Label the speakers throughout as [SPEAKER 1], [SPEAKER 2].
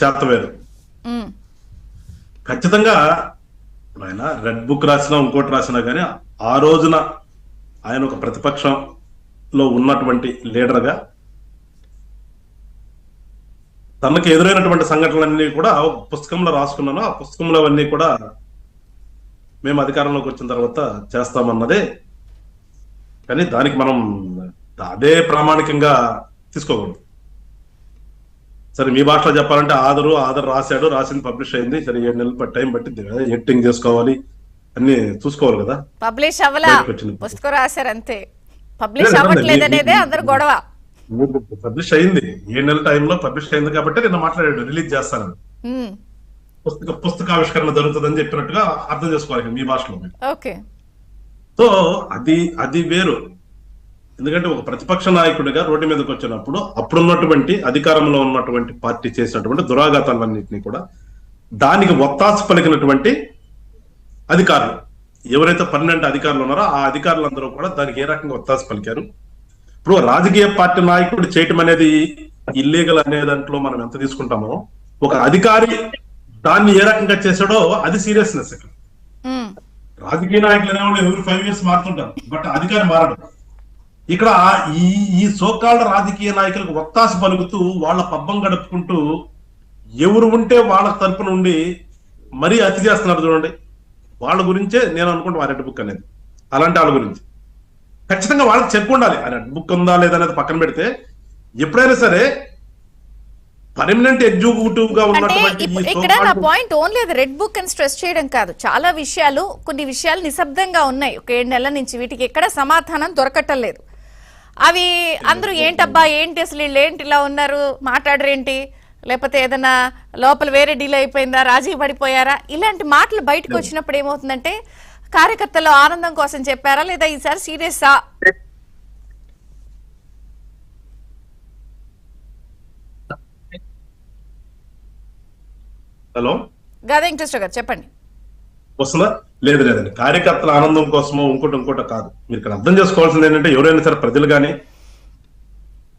[SPEAKER 1] చేతవేరు. ఖచ్చితంగా ఆయన red book రాసినా ఇంకోటి రాసినా కానీ ఆ రోజున ఆయన ఒక ప్రతిపక్షంలో ఉన్నటువంటి లీడర్గా తనకు ఎదురైనటువంటి సంఘటనలన్నీ కూడా ఒక పుస్తకంలో రాసుకున్నాను. ఆ పుస్తకంలో అవన్నీ కూడా మేము అధికారంలోకి వచ్చిన తర్వాత చేస్తామన్నదే. కానీ దానికి మనం అదే ప్రామాణికంగా తీసుకోకూడదు. సరే మీ భాషలో చెప్పాలంటే ఆదర్ రాశాడు, రాసింది పబ్లిష్ అయింది. సరే 7 నెలలు టైం పట్టింది కదా, ఎడిటింగ్ చేసుకోవాలి, అన్ని చూసుకోవాలి కదా.
[SPEAKER 2] పబ్లిష్ అవ్వలా, పుస్తకం రాశారు అంతే, పబ్లిష్ అవ్వట్లేదు అనేదే అందరు గొడవ.
[SPEAKER 1] పబ్లిష్ అయింది, 7 నెలల టైంలో పబ్లిష్ అయింది కాబట్టి నిన్న మాట్లాడాడు రిలీజ్ చేస్తానని. పుస్తకావిష్కరణ జరుగుతుందని చెప్పినట్టుగా అర్థం చేసుకోవాలి మీ భాషలో.
[SPEAKER 2] ఓకే.
[SPEAKER 1] సో అది వేరు. ఎందుకంటే ఒక ప్రతిపక్ష నాయకుడిగా రోడ్డు మీదకి వచ్చినప్పుడు అప్పుడున్నటువంటి అధికారంలో ఉన్నటువంటి పార్టీ చేసినటువంటి దురాఘాతాలన్నింటినీ కూడా దానికి ఒత్తాసు పలికినటువంటి అధికారులు ఎవరైతే 12 అధికారులు ఉన్నారో ఆ అధికారులందరూ కూడా దానికి ఏ రకంగా ఒత్తాసు పలికారు. ఇప్పుడు రాజకీయ పార్టీ నాయకుడు చేయటం అనేది ఇల్లీగల్ అనే దాంట్లో మనం ఎంత తీసుకుంటామో, ఒక అధికారి దాన్ని ఏ రకంగా చేశాడో అది సీరియస్నెస్. ఇక్కడ రాజకీయ నాయకులు అనేవాళ్ళు ఎవరు 5 years మారుతుంటారు, బట్ అధికారి మారడు. ఇక్కడ ఈ సోకాళ్ళ రాజకీయ నాయకులకు ఒత్తాసు పలుకుతూ వాళ్ళ పబ్బం గడుపుకుంటూ ఎవరు ఉంటే వాళ్ళ తరపు నుండి మరీ అతి చేస్తున్నారు చూడండి. వాళ్ళ గురించే నేను అనుకుంటా ఆ రెడ్ బుక్ అనేది. అలాంటి వాళ్ళ గురించి ఖచ్చితంగా వాళ్ళకి చెక్ ఉండాలి. ఆ రెడ్ బుక్ ఉందా లేదనేది పక్కన పెడితే ఎప్పుడైనా సరే పర్మనెంట్ ఎగ్జిక్యూటివ్ గా ఉన్నటువంటి
[SPEAKER 2] ఇక్కడ నా పాయింట్ ఓన్లీ అది రెడ్ బుక్ అని స్ట్రెస్ చేయడం కాదు. చాలా విషయాలు, కొన్ని విషయాలు నిశ్శబ్దంగా ఉన్నాయి ఒక 7 నెలల నుంచి, వీటికి ఎక్కడ సమాధానం దొరకటం లేదు. అవి అందరూ ఏంటబ్బా ఏంటి అసలు వీళ్ళు ఏంటి ఇలా ఉన్నారు, మాట్లాడరేంటి, లేకపోతే ఏదైనా లోపల వేరే డీల్ అయిపోయిందా, రాజీ పడిపోయారా, ఇలాంటి మాటలు బయటకు వచ్చినప్పుడు ఏమవుతుందంటే కార్యకర్తలు ఆనందం కోసం చెప్పారా లేదా ఈసారి సీరియస్సా?
[SPEAKER 1] హలో
[SPEAKER 2] గదా వెంకటేశ్వర గారు చెప్పండి.
[SPEAKER 1] వస్తుందా? లేదండి, కార్యకర్తల ఆనందం కోసమో ఇంకోటో కాదు. మీరు ఇక్కడ అర్థం చేసుకోవాల్సింది ఏంటంటే ఎవరైనా సరే ప్రజలు కానీ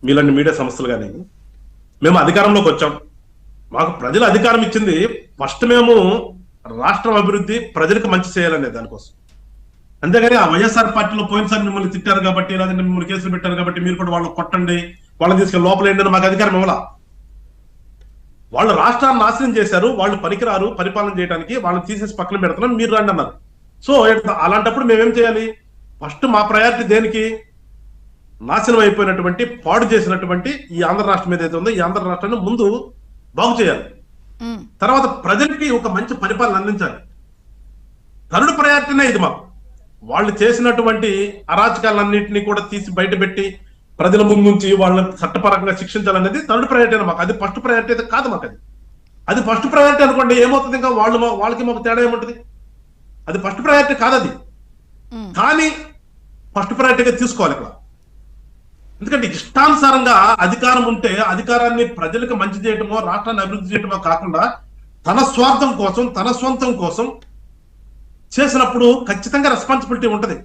[SPEAKER 1] మీలాంటి మీడియా సంస్థలు కానీ మేము అధికారంలోకి వచ్చాం, మాకు ప్రజలు అధికారం ఇచ్చింది ఫస్ట్ మేము రాష్ట్రం అభివృద్ధి ప్రజలకు మంచి చేయాలనే దానికోసం. అంతేగాని ఆ వైఎస్ఆర్ పార్టీలో పోయినసారి మిమ్మల్ని తిట్టారు కాబట్టి లేదంటే మిమ్మల్ని కేసులు పెట్టారు కాబట్టి మీరు కూడా వాళ్ళని కొట్టండి, వాళ్ళని తీసుకెళ్ళి లోపల ఏంటని మాకు అధికారం ఇవ్వాల. వాళ్ళు రాష్ట్రాన్ని నాశనం చేశారు, వాళ్ళు పనికిరారు పరిపాలన చేయడానికి, వాళ్ళని తీసేసి పక్కన పెడుతున్నాం, మీరు రండి అన్నారు. సో అలాంటప్పుడు మేమేం చేయాలి? ఫస్ట్ మా ప్రయారిటీ దేనికి? నాశనం అయిపోయినటువంటి పాడు చేసినటువంటి ఈ ఆంధ్ర రాష్ట్రం ఏదైతే ఉందో ఈ ఆంధ్ర రాష్ట్రాన్ని ముందు బాగు చేయాలి. తర్వాత ప్రజలకి ఒక మంచి పరిపాలన అందించాలి. థర్డ్ ప్రయారిటీనే ఇది మాకు. వాళ్ళు చేసినటువంటి అరాచకాలన్నింటినీ కూడా తీసి బయటపెట్టి ప్రజల ముందు నుంచి వాళ్ళని చట్టపరంగా శిక్షించాలనేది థర్డ్ ప్రయారిటీ మాకు. అది ఫస్ట్ ప్రయారిటీ అయితే కాదు మాకు. అది ఫస్ట్ ప్రయారిటీ అనుకోండి, ఏమవుతుంది? ఇంకా వాళ్ళకి మాకు తేడా ఏముంటది? అది ఫస్ట్ ప్రయారిటీ కాదు అది. కానీ ఫస్ట్ ప్రయారిటీగా తీసుకోవాలి ఇక్కడ. ఎందుకంటే ఇష్టానుసారంగా అధికారం ఉంటే అధికారాన్ని ప్రజలకు మంచి చేయటమో రాష్ట్రాన్ని అభివృద్ధి చేయటమో కాకుండా తన స్వార్థం కోసం తన స్వంతం కోసం చేసినప్పుడు ఖచ్చితంగా రెస్పాన్సిబిలిటీ ఉంటది.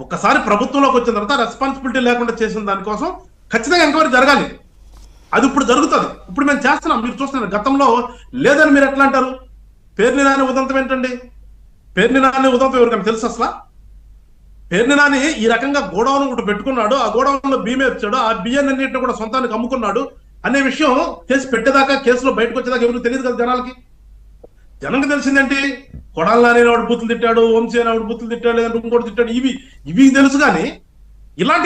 [SPEAKER 1] ఒక్కసారి ప్రభుత్వంలోకి వచ్చిన తర్వాత రెస్పాన్సిబిలిటీ లేకుండా చేసిన దానికోసం ఖచ్చితంగా ఎంక్వైరీ జరగాలి. అది ఇప్పుడు జరుగుతుంది. ఇప్పుడు మేము చేస్తున్నాం, మీరు చూస్తున్నారు. గతంలో లేదని మీరు ఎట్లా అంటారు? పేర్ని నాని ఉదంతం ఏంటండి? పేర్ని నాని ఉదంతం ఎవరికైనా తెలుసు అసలు? పేర్ని నాని ఈ రకంగా గోడౌన్ ఒకటి పెట్టుకున్నాడు, ఆ గోడౌన్ లో బియ్యం ఇచ్చాడు, ఆ బియ్యాన్నింటినీ కూడా సొంతానికి అమ్ముకున్నాడు అనే విషయం కేసు పెట్టేదాకా, కేసులో బయటకు వచ్చేదాకా ఎవరికి తెలియదు కదా జనాలకి. జనంకి తెలిసిందేంటి? కొడాలి నాని వాడు బూతులు తిట్టాడు, వంశీ అని వాడు బూతులు తిట్టాడు, లేదంటే ఇంకోటి తిట్టాడు, ఇవి తెలుసు. కానీ ఇలాంటి